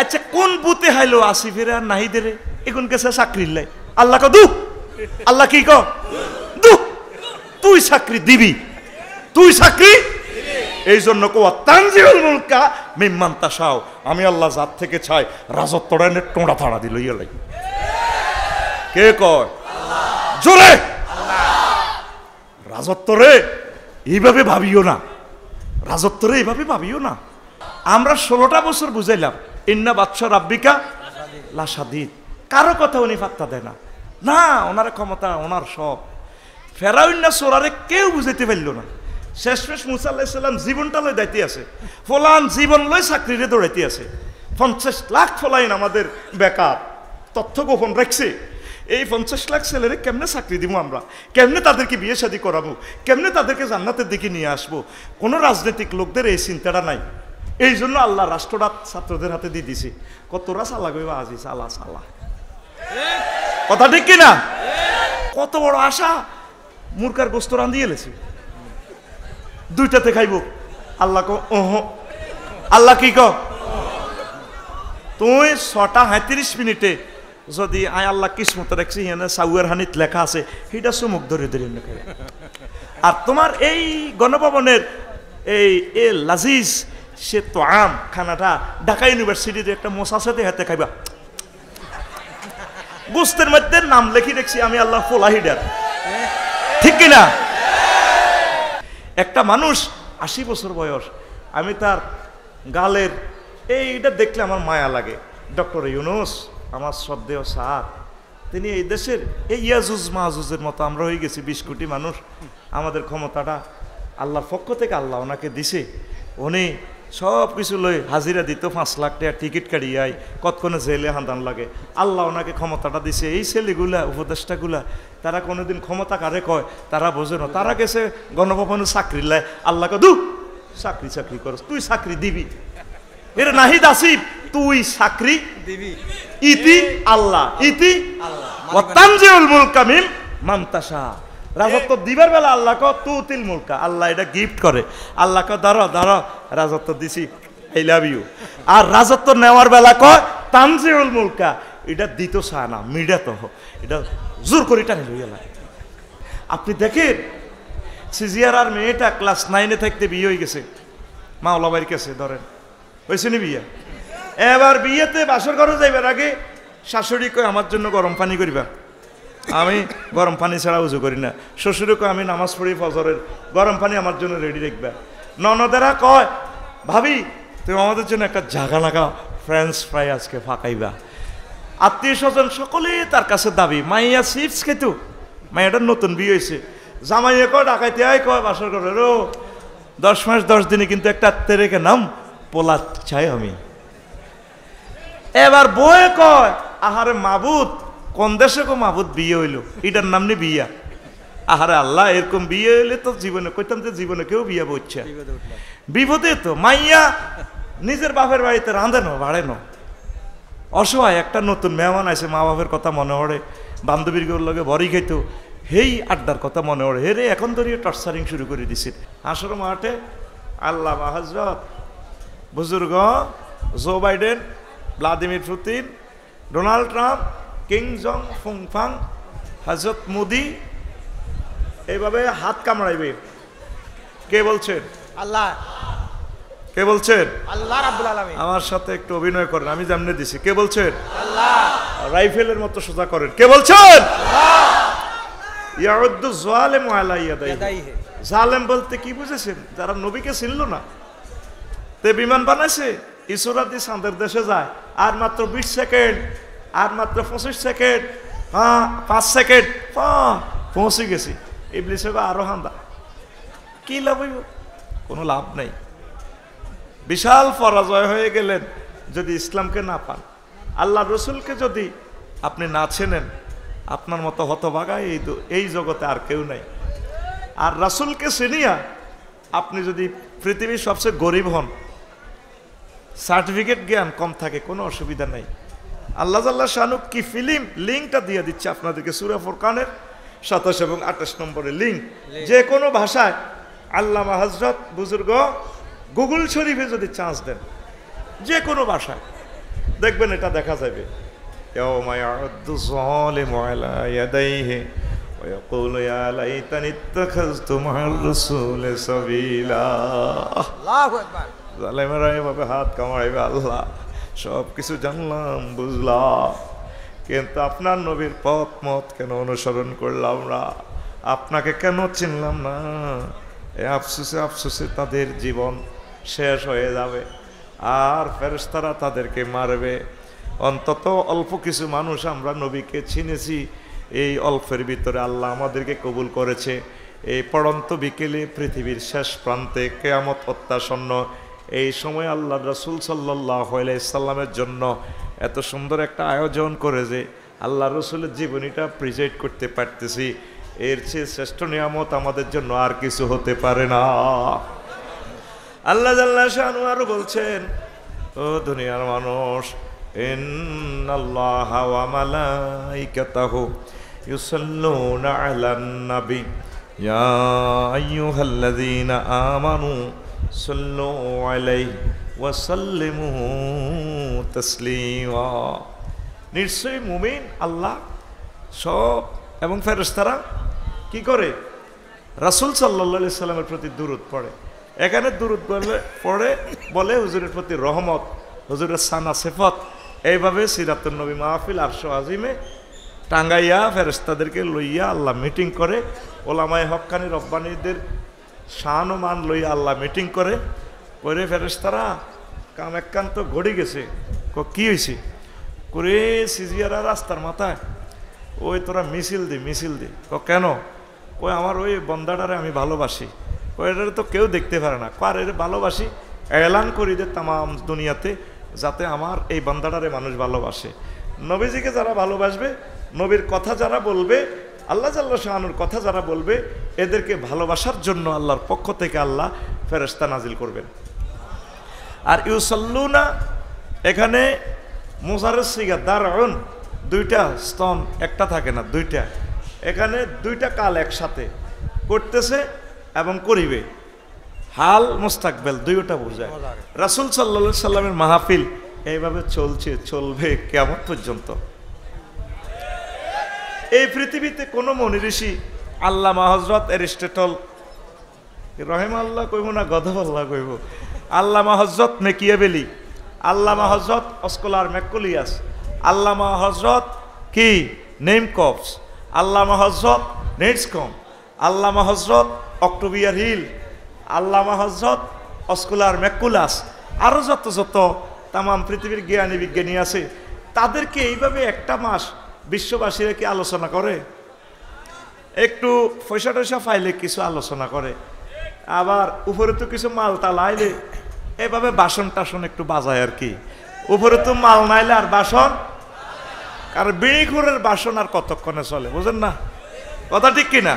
আচ্ছা কোন বুতে হাইলো আসিফের আর নাহিদের এখন গেছে চাকরির লাই আল্লাহ দু আল্লাহ কি দু তুই চাকরি দিবি তুই চাকরি এই জন্য কোয়া তানজিউল মুলকা মিম্মান তাশাও আমি আল্লাহ জাত থেকে চাই রাজত্বটা এনে টোঁড়া থাড়া দিল ইয়ালাই কে কয় আল্লাহ জোরে আল্লাহ রাজত্ব রে এইভাবে ভাবিও না রাজত্ব রে এইভাবে ভাবিও না আমরা 16টা বছর বুঝাইলাম ইন্না বাদশা রাব্বিকা লাশাদীদ কারো কথা উনি পাত্তা দেয় না না ওনার ক্ষমতা ওনার সব ফেরাউন না সোরারে কেউ বুঝাইতে পারল না শেষমেশ মুসা আলাইহিস সালাম জীবনটা লই দাইতে আছে ফলান জীবন লই চাকরিরে দৌড়াইতে আছে 50 লাখ ফলাইন আমাদের বেকার তথ্য গোপন রাখছে এই 50 লাখ ছেলেরে কেমনে চাকরি দিব আমরা কেমনে তাদেরকে বিয়ে শাদী করাবো কেমনে তাদেরকে জান্নাতের দিকে নিয়ে আসবো কোনো রাজনৈতিক লোকদের এই চিন্তাটা নাই এই জন্য আল্লাহ রাষ্ট্রটা ছাত্রদের হাতে দিয়ে দিছে কতরা চালা গইবা আজি চালা চালা কথা ঠিক কিনা কত বড় আশা মুরকার গোস্ত রান্ধি এলেছে দুইটাতে খাইব আল্লাহ কো ওহো আল্লাহ কি কো তুই 6:37 মিনিটে যদি আয় আল্লাহ কিসমত রাখছি এখানে সাউয়ের হানিত লেখা আছে সেটা চুমুক ধরে ধরে খাই আর তোমার এই গণভবনের এই এ লাজিজ সে তো আম খানাটা ঢাকা ইউনিভার্সিটিতে একটা মোসাসাতে হাতে খাইবা গোস্তের মধ্যে নাম লেখি দেখছি আমি আল্লাহ ফোলা হিডার ঠিক কিনা একটা মানুষ 80 বছর বয়স আমি তার গালের এইটা দেখলে আমার মায়া লাগে ডক্টর ইউনুস আমার শ্রদ্ধেয় স্যার তিনি এই দেশের এই ইয়াজুজ মাহুজের মতো আমরা হয়ে গেছি 20 কোটি মানুষ আমাদের ক্ষমতাটা আল্লাহর পক্ষ থেকে আল্লাহ ওনাকে দিছে উনি সব কিছু লই হাজিরা দিত 5 লাখ টাকা টিকিট কাটিয়ে আয় কতক্ষণে জেলে হান্দান লাগে আল্লাহ ওনাকে ক্ষমতাটা দিছে এই ছেলেগুলা উপদেষ্টাগুলা তারা কোনোদিন ক্ষমতা কারে কয় তারা বোঝে না তারা গেছে গণভবনে চাকরি লাই আল্লাহকে দু চাকরি চাকরি করস তুই চাকরি দিবি এর নাহিদ আসিফ তুই চাকরি দিবি ইতি আল্লাহ ইতি আল্লাহ ওয়া তানজিউল মুলকা মিম্মান তাশা রাজত্ব দিবার বেলা আল্লাহ ক তুতিল মুলকা আল্লাহ এটা গিফট করে আল্লাহ ক ধরো ধরো রাজত্ব দিছি আই লাভ ইউ আর রাজত্ব নেওয়ার বেলা কয় তানজিউল মুলকা এটা দিত চায় না মিডা তো এটা জোর করে টানি লইয়া আপনি দেখেন সিজিয়ার আর মেয়েটা ক্লাস 9-এ থাকতে বিয়ে হয়ে গেছে মাওলা বাড়ির কাছে ধরেন হয়েছে নি বিয়ে এবার বিয়েতে বাসর ঘরে যাইবার আগে শাশুড়ি কয় আমার জন্য গরম পানি করিবা আমি গরম পানি ছাড়া উজু করি না শ্বশুরে কয় আমি নামাজ পড়ি ফজরের গরম পানি আমার জন্য রেডি রাখবা ননদেরা কয় ভাবি তুমি আমাদের জন্য একটা জাগা লাগাও ফ্রেঞ্চ ফ্রাই আজকে ফাঁকাইবা আত্মীয় স্বজন সকলেই তার কাছে দাবি মাইয়া চিপস খেতো মাইয়াটার নতুন বিয়ে হয়েছে জামাইয়ে কয় ডাকাইতে আয় কয় বাসর ঘরে রো 10 মাস 10 দিনে কিন্তু একটা আত্মীয় রেখে নাম পোলা চাই আমি এবার বয়ে কয় আহারে মাবুদ কোন দেশে কো মাবুদ বিয়ে হইলো এটার নাম নি বিয়া আহারে আল্লাহ এরকম বিয়ে হইলে তো জীবনে কইতাম যে জীবনে কেউ বিয়া বলছে বিপদে তো মাইয়া নিজের বাপের বাড়িতে রাঁধে না বাড়ে না অসহায় একটা নতুন মেহমান আছে মা বাপের কথা মনে পড়ে বান্ধবীর লগে বড়ি খাইতো হেই আড্ডার কথা মনে পড়ে হেরে এখন ধরিয়ে টর্চারিং শুরু করে দিছে আসর মাঠে আল্লাহ হযরত বুজুর্গ Joe Biden Vladimir Putin Donald Trump Kim Jong ফুংফাং হযরত মোদি এইভাবে হাত কামড়াইবে কে বলছেন আল্লাহ কে বলছেন আল্লাহ রাব্বুল আলামিন আমার সাথে একটু অভিনয় করেন আমি যেমনে দিছি কে বলছেন আল্লাহ রাইফেলের মতো সোজা করেন কে বলছেন আল্লাহ ইয়াউদ্দু যালিমু আলা ইয়াদাইহি জালেম বলতে কি বুঝেছেন যারা নবীকে চিনল না তে বিমান বানাইছে ইসরাতি চাঁদের দেশে যায় আর মাত্র 20 সেকেন্ড আর মাত্র 25 সেকেন্ড 5 সেকেন্ড পৌঁছে গেছি ইবলিসে আরো হান্দা কি লাভ হইব কোনো লাভ নাই বিশাল পরাজয় হয়ে গেলেন যদি ইসলামকে না পান আল্লাহ রসুলকে যদি আপনি না চেনেন আপনার মতো হতভাগা এই জগতে আর কেউ নাই আর রাসূলকে চিনিয়া আপনি যদি পৃথিবীর সবচেয়ে গরিব হন সার্টিফিকেট জ্ঞান কম থাকে কোনো অসুবিধা নাই আল্লাহ জাল্লাহ শানুক কি ফিল্ম লিঙ্কটা দিয়ে দিচ্ছে আপনাদেরকে সূরা ফুরকানের 27 এবং 28 নম্বরের লিঙ্ক যে কোনো ভাষায় আল্লামা হযরত বুজুর্গ গুগল শরীফে যদি চান্স দেন যে কোনো ভাষায় দেখবেন এটা দেখা যাবে। ইয়াওমা ইয়াউদ্দু যালিমু আলা ইয়াদাইহি ওয়া ইয়াকুলু ইয়া লাইতানি ইত্তাখাযতু মা'আর রাসূলি সাবিলা। আল্লাহু আকবার। জালেমেরা এভাবে হাত কামাইবে, আল্লাহ সব কিছু জানলাম বুঝলাম, কিন্তু আপনার নবীর পথ মত কেন অনুসরণ করলাম না, আপনাকে কেন চিনলাম না। এই আফসোসে আফসোসে তাদের জীবন শেষ হয়ে যাবে, আর ফেরেশতারা তাদেরকে মারবে। অন্তত অল্প কিছু মানুষ আমরা নবীকে চিনেছি, এই অল্পের ভিতরে আল্লাহ আমাদেরকে কবুল করেছে। এই পড়ন্ত বিকেলে পৃথিবীর শেষ প্রান্তে কিয়ামত অত্যাসন্ন, এই সময় আল্লাহ রাসূল সাল্লাল্লাহু আলাইহি সাল্লামের জন্য এত সুন্দর একটা আয়োজন করে যে আল্লাহ রসুলের জীবনীটা প্রেজেন্ট করতে পারতেছি, এর চেয়ে শ্রেষ্ঠ নিয়ামত আমাদের জন্য আর কিছু হতে পারে না। আল্লাহ জাল্লা শানহু আরো বলছেন, ও দুনিয়ার মানুষ, ইন্নাল্লাহা ওয়া মালাইকাতাহু ইউসাল্লুনা আলান নবী ইয়া আইয়ুহাল্লাযীনা আমানু সাল্লু আলাইহি ওয়া সাল্লিমু তাসলিমা। নিশ্চয়ই মুমিন আল্লাহ সব এবং ফেরেশতারা কি করে? রাসূল সাল্লাল্লাহু আলাইহি সাল্লামের প্রতি দুরূদ পড়ে। এখানে দুরূদ পড়ে বলে হুজুরের প্রতি রহমত, হুজুরের সানা সিফাত। এইভাবে সিরাতুন নবী মাহফিল আরশ আজিমে টাঙ্গাইয়া ফেরেশতাদেরকে লইয়া আল্লাহ মিটিং করে, ওলামায়ে হক্কানি রব্বানীদের শান ও মান লইয়া আল্লাহ মিটিং করে। ফেরেশতারা কাম একান্ত ঘড়ি গেছে, কি হয়েছে করে সিজিয়ারা রাস্তার মাথায় ওই তোরা মিছিল দি। কেন? কই আমার ওই বন্দাটারে আমি ভালোবাসি। এটারে তো কেউ দেখতে পারে না, কার এর ভালোবাসি এলান করি দে তামাম দুনিয়াতে, যাতে আমার এই বান্দাটারে মানুষ ভালোবাসে। নবীজিকে যারা ভালোবাসবে, নবীর কথা যারা বলবে, আল্লাহ জাল্লা শানুর কথা যারা বলবে, এদেরকে ভালোবাসার জন্য আল্লাহর পক্ষ থেকে আল্লাহ ফেরেশতা নাজিল করবেন। আর ইউসাল্লুনা এখানে মুজারের সিগা দারউন, দুইটা স্তন একটা থাকে না, দুইটা, এখানে দুইটা কাল একসাথে করতেছে এবং করিবে, হাল মুস্তাকবেল দুইটা বোঝায়। রাসূল সাল্লাল্লাহু আলাইহি সাল্লামের মাহফিল এইভাবে চলবে কিয়ামত পর্যন্ত। এই পৃথিবীতে কোনো মনি ঋষি, আল্লামা হযরত এরিস্টটল রহিমাহুল্লাহ কইব না গদবাল্লাহ কইব, আল্লামা হযরত মেকিয়াভেলি, আল্লামা হযরত অস্কলার ম্যাকুলিয়াস, আল্লামা হযরত কি নেমকপস, আল্লামা হযরত নেটসকম, আল্লামা হযরত অক্টোবিয়ার হিল, আল্লামা হযরত অস্কলার ম্যাকুলাস, আরও যত তামাম পৃথিবীর জ্ঞানী বিজ্ঞানী আছে, তাদেরকে এইভাবে একটা মাস বিশ্ববাসীরা কি আলোচনা করে? একটু পয়সা টয়সা পাইলে কিছু আলোচনা করে, আবার উপরে তো কিছু মাল টাল আইলে এভাবে বাসন টাসন একটু বাজায় আর কি। উপরে তো মাল নাইলে আর বাসন, কারণ বিড়িখোরের বাসন আর কতক্ষণে চলে, বুঝেন না কথা ঠিক কিনা?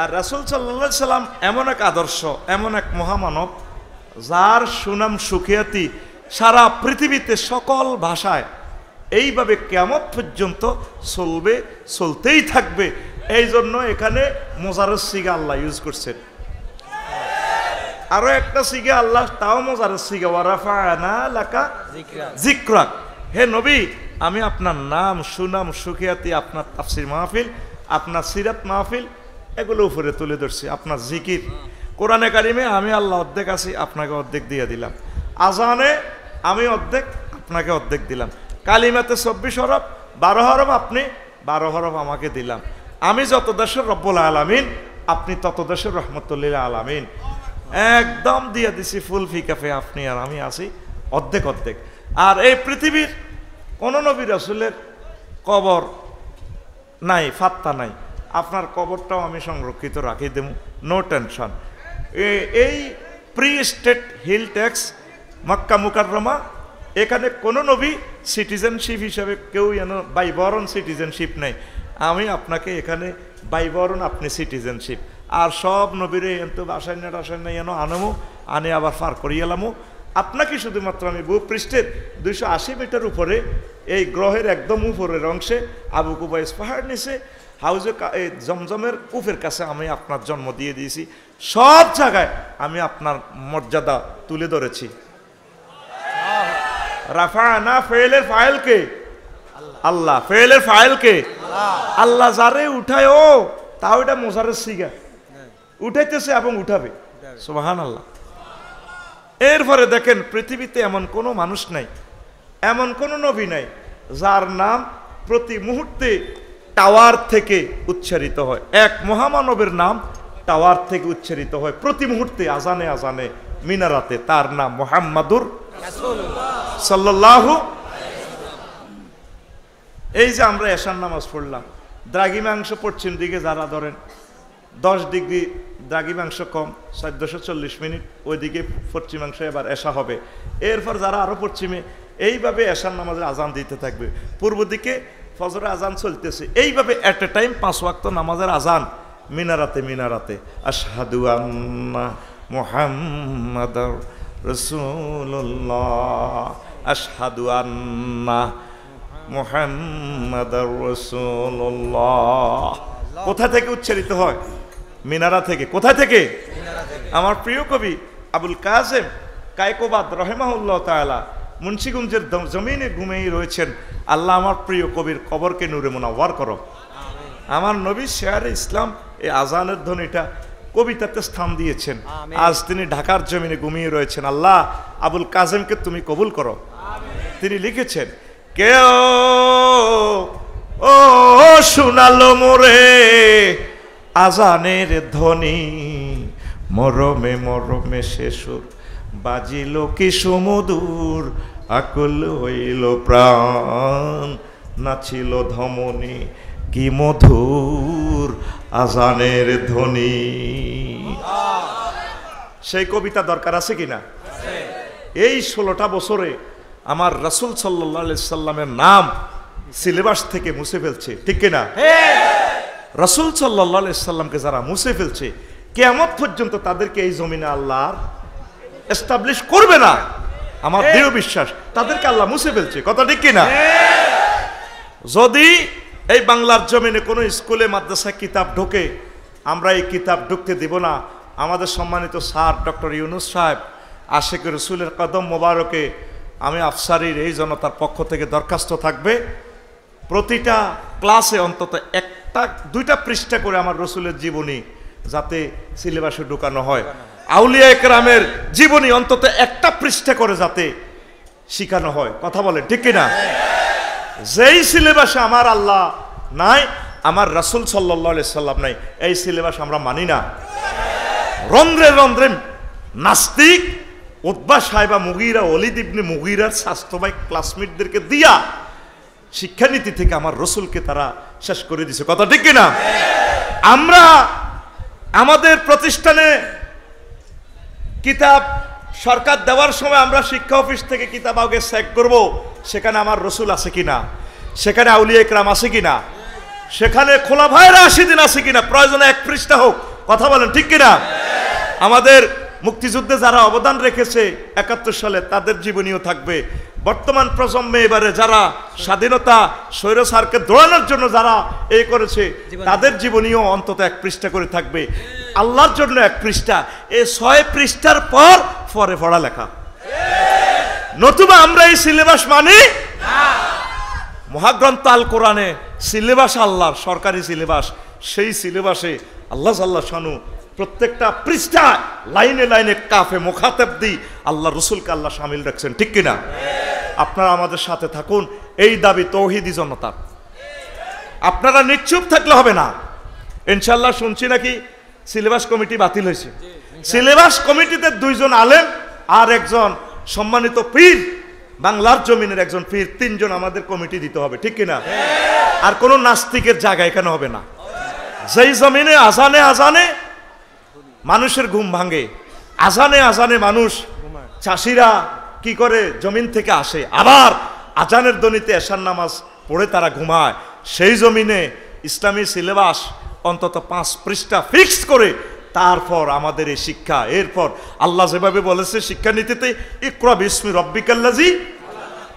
আর রাসূল সাল্লাল্লাহু আলাইহি সাল্লাম এমন এক আদর্শ, এমন এক মহামানব, যার সুনাম সুখিয়াতি সারা পৃথিবীতে সকল ভাষায় এইভাবে কিয়ামত পর্যন্ত চলবে, চলতেই থাকবে। এই জন্য এখানে মুজারের সিগা আল্লাহ ইউজ করছেন। আরো একটা সিগা আল্লাহ, তাও মুজারের সিগা, ওয়া রাফা'না লাকা যিকরাক। হে নবী, আমি আপনার নাম সুনাম সুখিয়াতি, আপনার তাফসীর মাহফিল, আপনার সিরাত মাহফিল, এগুলো উপরে তুলে ধরছি। আপনার জিকির কোরআনে কারিমে আমি আল্লাহ অর্ধেক আছি, আপনাকে অর্ধেক দিয়ে দিলাম। আজানে আমি অর্ধেক, আপনাকে অর্ধেক দিলাম। কালিমাতে 24 হরফ, 12 হরফ আপনি, 12 হরফ আমাকে দিলাম। আমি যত দেশের রব্বুল আলামিন, আপনি তত দেশের রহমতুল লিল আলামিন। একদম দিয়ে দিছি ফুল ফিকাফে, আপনি আর আমি আছি অর্ধেক অর্ধেক। আর এই পৃথিবীর কোন নবী রাসূলের কবর নাই, ফাত্তা নাই। আপনার কবরটাও আমি সংরক্ষিত রাখি দেব, নো টেনশন। এই প্রি স্টেট হিল ট্যাক্স মক্কা মুকাররমা, এখানে কোনো নবী সিটিজেনশিপ হিসাবে কেউ যেন বাইবরণ সিটিজেনশিপ নেই। আমি আপনাকে এখানে বাইবরণ, আপনি সিটিজেনশিপ। আর সব নবীরে এত বাসায় না টাসায় না যেন আনমো, আনে আবার ফার করিয়ে এলামো। আপনাকে শুধুমাত্র আমি ভূপৃষ্ঠের 280 মিটার উপরে, এই গ্রহের একদম উপরের অংশে আবু কুবাইস পাহাড় নিচে হাউজে জমজমের কুফের কাছে আমি আপনার জন্ম দিয়ে দিয়েছি। সব জায়গায় আমি আপনার মর্যাদা তুলে ধরেছি। রাফা'না ফেলের ফাইল কে? আল্লাহ। ফেলের ফাইল কে? আল্লাহ। যারে উঠায় ও তাও এটা মোজারের সিগা, উঠাইতেছে এবং উঠাবে। সুবহানাল্লাহ। এরপরে দেখেন পৃথিবীতে এমন কোনো মানুষ নাই, এমন কোনো নবী নাই যার নাম প্রতি মুহূর্তে টাওয়ার থেকে উচ্চারিত হয়। এক মহামানবের নাম টাওয়ার থেকে উচ্চারিত হয় প্রতি মুহূর্তে, আজানে আজানে মিনারাতে। তার নাম মুহাম্মাদুর সাল্লাল্লাহু। এই যে আমরা এশার নামাজ পড়লাম, দ্রাঘিমাংশ পশ্চিম দিকে যারা ধরেন 10 ডিগ্রি দ্রাঘিমাংশ কম 1440 মিনিট, ওইদিকে পশ্চিমাংশ এবার এশা হবে। এরপর যারা আরো পশ্চিমে, এইভাবে এশার নামাজের আজান দিতে থাকবে। পূর্ব দিকে ফজরের আজান চলতেছে, এইভাবে এট এ টাইম 5 ওয়াক্ত নামাজের আজান মিনারাতে মিনারাতে। আশহাদু আন্না মুহাম্মাদার রাসূলুল্লাহ, আশহাদু আন্না মুহাম্মাদার রাসূলুল্লাহ। কোথা থেকে উচ্চারিত হয়? মিনারা থেকে। কোথা থেকে? আমার প্রিয় কবি আবুল কাসেম কায়কোবাদ রহিমাহুল্লাহ তাআলা মুন্সিগঞ্জের জমিনে ঘুমিয়ে রয়েছেন। আল্লাহ আমার প্রিয় কবির কবরকে নূরে মুনাওয়ার করো। আমার নবী শেয়ারে ইসলাম এই আজানের ধ্বনিটা কবিতাতে স্থান দিয়েছেন। আজ তিনি ঢাকার জমিনে ঘুমিয়ে রয়েছেন। আল্লাহ আবুল কাসেমকে তুমি কবুল করো। তিনি লিখেছেন, কেউ ও শোনালো মোরে আজানের ধ্বনি, মরমে মরমে শেষুর বাজিল কি সুমধুর, আকুল হইল প্রাণ নাচিল ধমনী, কি মধুর আজানের ধ্বনি। সেই কবিতা দরকার আছে কিনা? এই 16টা বছরে আমার রাসূল সাল্লাল্লাহু আলাইহি সাল্লামের নাম সিলেবাস থেকে মুছে ফেলছে, ঠিক কিনা? রাসূল সাল্লাল্লাহু আলাইহি সাল্লামকে যারা মুছে ফেলছে, কিয়ামত পর্যন্ত তাদেরকে এই জমিনে আল্লাহ এস্টাবলিশ করবে না। আমার দৃঢ় বিশ্বাস তাদেরকে আল্লাহ মুছে ফেলছে। কথা ঠিক কিনা? যদি এই বাংলার জমিনে কোনো স্কুলে মাদ্রাসায় কিতাব ঢোকে, আমরা এই কিতাব ঢুকতে দেব না। আমাদের সম্মানিত স্যার ডক্টর ইউনুস সাহেব আশিক রসুলের কদম মোবারকে আমি আফসারির এই জনতার পক্ষ থেকে দরখাস্ত থাকবে, প্রতিটা ক্লাসে অন্তত 1-2টা পৃষ্ঠা করে আমার রসুলের জীবনী যাতে সিলেবাসে ঢুকানো হয়। আউলিয়া একরামের জীবনী অন্তত 1টা পৃষ্ঠা করে যাতে শিখানো হয়। কথা বলেন ঠিক কিনা? যেই সিলেবাসে আমার আল্লাহ নাই, আমার রাসূল সাল্লাল্লাহু আলাইহি সাল্লাম নাই, এই সিলেবাস আমরা মানি না। রন্ধ্রে রন্ধ্রে নাস্তিক উতবা সাহেবা মুগীরা, ওলীদ ইবনে মুগীরার স্বাস্থ্যবাহী ক্লাসমেটদেরকে দিয়া শিক্ষানীতি থেকে আমার রসুলকে তারা শেষ করে দিছে। কথা ঠিক কিনা? আমরা আমাদের প্রতিষ্ঠানে কিতাব সরকার দেওয়ার সময় আমরা শিক্ষা অফিস থেকে কিতাব আগে চেক করব, সেখানে আমার রসুল আছে কিনা, সেখানে আউলিয়া ইকরাম আছে কিনা, সেখানে খোলাফায়ে রাশিদিন আছে কিনা, প্রয়োজনে 1 পৃষ্ঠা হোক। কথা বলেন ঠিক কিনা? আমাদের মুক্তিযুদ্ধে যারা অবদান রেখেছে 71 সালে, তাদের জীবনীও থাকবে। বর্তমান প্রজন্মে এবারে যারা স্বাধীনতা স্বৈরাচারকে দৌড়ানোর জন্য যারা এই করেছে, তাদের জীবনীও অন্তত 1 পৃষ্ঠা করে থাকবে। আল্লাহর জন্য 1 পৃষ্ঠা, এই 6 পৃষ্ঠার পর পরে পড়ালেখা। নতুবা আমরা এই সিলেবাস মানি না। মহাগ্রন্থ আল কোরআনে সিলেবাস আল্লাহর সরকারি সিলেবাস, সেই সিলেবাসে আল্লাহ জাল্লা শানু প্রত্যেকটা পৃষ্ঠা লাইনে লাইনে কাফে মুখাতাব দি আল্লাহ রসুলকে আল্লাহ শামিল রাখছেন, ঠিক কিনা? আপনারা আমাদের সাথে থাকুন, এই দাবি তৌহিদি জনতার। আপনারা নিশ্চুপ থাকলে হবে না। ইনশাল্লাহ শুনছি নাকি সিলেবাস কমিটি বাতিল হয়েছে। সিলেবাস কমিটিতে 2 জন আলেম আর 1 জন সম্মানিত পীর, বাংলার জমিনের 1 জন পীর, 3 জন আমাদের কমিটি দিতে হবে, ঠিক কিনা? আর কোনো নাস্তিকের জায়গা এখানে হবে না। যেই জমিনে আজানে আজানে মানুষের ঘুম ভাঙে, আজানে আজানে মানুষ, চাষিরা কি করে জমিন থেকে আসে, আবার আজানের ধ্বনিতে এশার নামাজ পড়ে তারা ঘুমায়, সেই জমিনে ইসলামী সিলেবাস অন্তত 5 পৃষ্ঠা ফিক্সড করে তারপর আমাদের এই শিক্ষা। এরপর আল্লাহ যেভাবে বলেছে শিক্ষানীতিতে, ইকরা বিসমি রব্বিকাল্লাযী,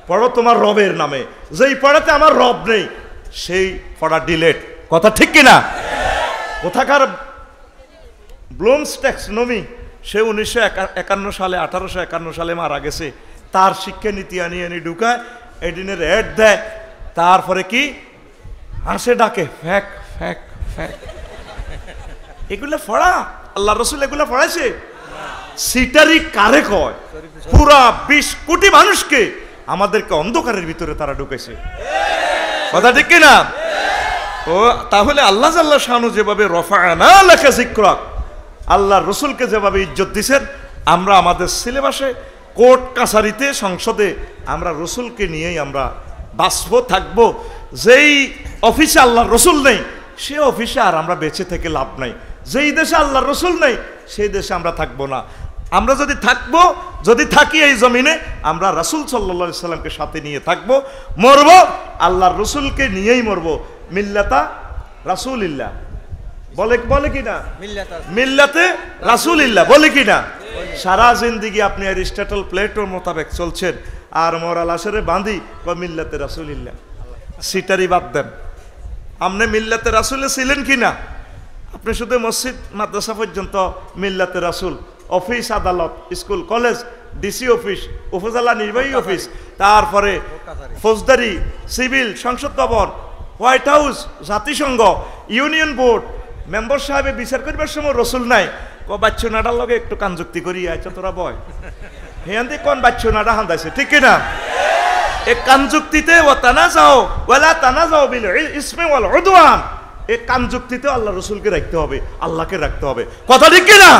পড়ো তোমার রবের নামে। যেই পড়াতে আমার রব নেই সেই পড়া ডিলেট। কথা ঠিক কিনা? কোথাকার ব্লুমস ট্যাক্সোনমি, সে 1951 সালে 1851 সালে মারা গেছে। তার শিক্ষানীতি আনি ঢুকায়, এদিনের অ্যাড দেয়, তারপরে কি হাসে ডাকে ফ্যাক ফ্যাক ফ্যাক। এগুলো পড়া আল্লাহ রসুল এগুলো পড়াইছে? সিটারি কারে কয়? পুরা 20 কোটি মানুষকে আমাদেরকে অন্ধকারের ভিতরে তারা ঢুকেছে, কথা ঠিক কিনা? ও তাহলে আল্লাহ জাল্লা শানু যেভাবে রফা'না লাকা যিকরাক, আল্লাহ রসুলকে যেভাবে ইজ্জত দিছেন, আমরা আমাদের সিলেবাসে কোর্ট কাছারিতে সংসদে আমরা রসুলকে নিয়েই আমরা বাঁচবো থাকবো। যেই অফিসে আল্লাহ রসুল নেই সে অফিসে আর আমরা বেঁচে থেকে লাভ নাই। যেই দেশে আল্লাহ রসুল নেই সেই দেশে আমরা থাকবো না। আমরা যদি থাকবো, যদি থাকি এই জমিনে, আমরা রাসূল সাল্লাল্লাহু আলাইহি সাল্লামকে সাথে নিয়ে থাকবো, মরবো আল্লাহর রসুলকে নিয়েই মরবো। মিল্লাতা রাসূলিল্লাহ বলে কি না? মিল্লাতে রাসূলিল্লাহ বলে কি না? সারা জিন্দেগি আপনি অ্যারিস্টটল প্লেটোর মোতাবেক চলছেন, আর মোরাল আসরে বাঁধি মিল্লাতে রাসূলিল্লাহ। সিটারি বাদ দেন, আপনি মিল্লাতে রাসূলে ছিলেন কি না? আপনি শুধু মসজিদ মাদ্রাসা পর্যন্ত মিল্লাতে রাসূল, অফিস আদালত স্কুল কলেজ ডিসি অফিস উপজেলা নির্বাহী অফিস, তারপরে ফৌজদারি সিভিল সংসদ ভবন হোয়াইট হাউস জাতিসংঘ ইউনিয়ন বোর্ড মেম্বার সাহেবে বিচার করবার সময় রসুল নাই। বাচ্চু নাডার লগে একটু কানযুক্তি করি আচ্ছা তোরা বয় হেয়ান্দি কোন বাচ্চু নাডা হান্দাইছে ঠিক কিনা? এ কানযুক্তিতে ও তানা যাও ওয়ালা তানা যাও বিল ইসমি ওয়াল উদওয়ান, এ কানযুক্তিতে আল্লাহ রসুলকে রাখতে হবে, আল্লাহকে রাখতে হবে, কথা ঠিক কিনা?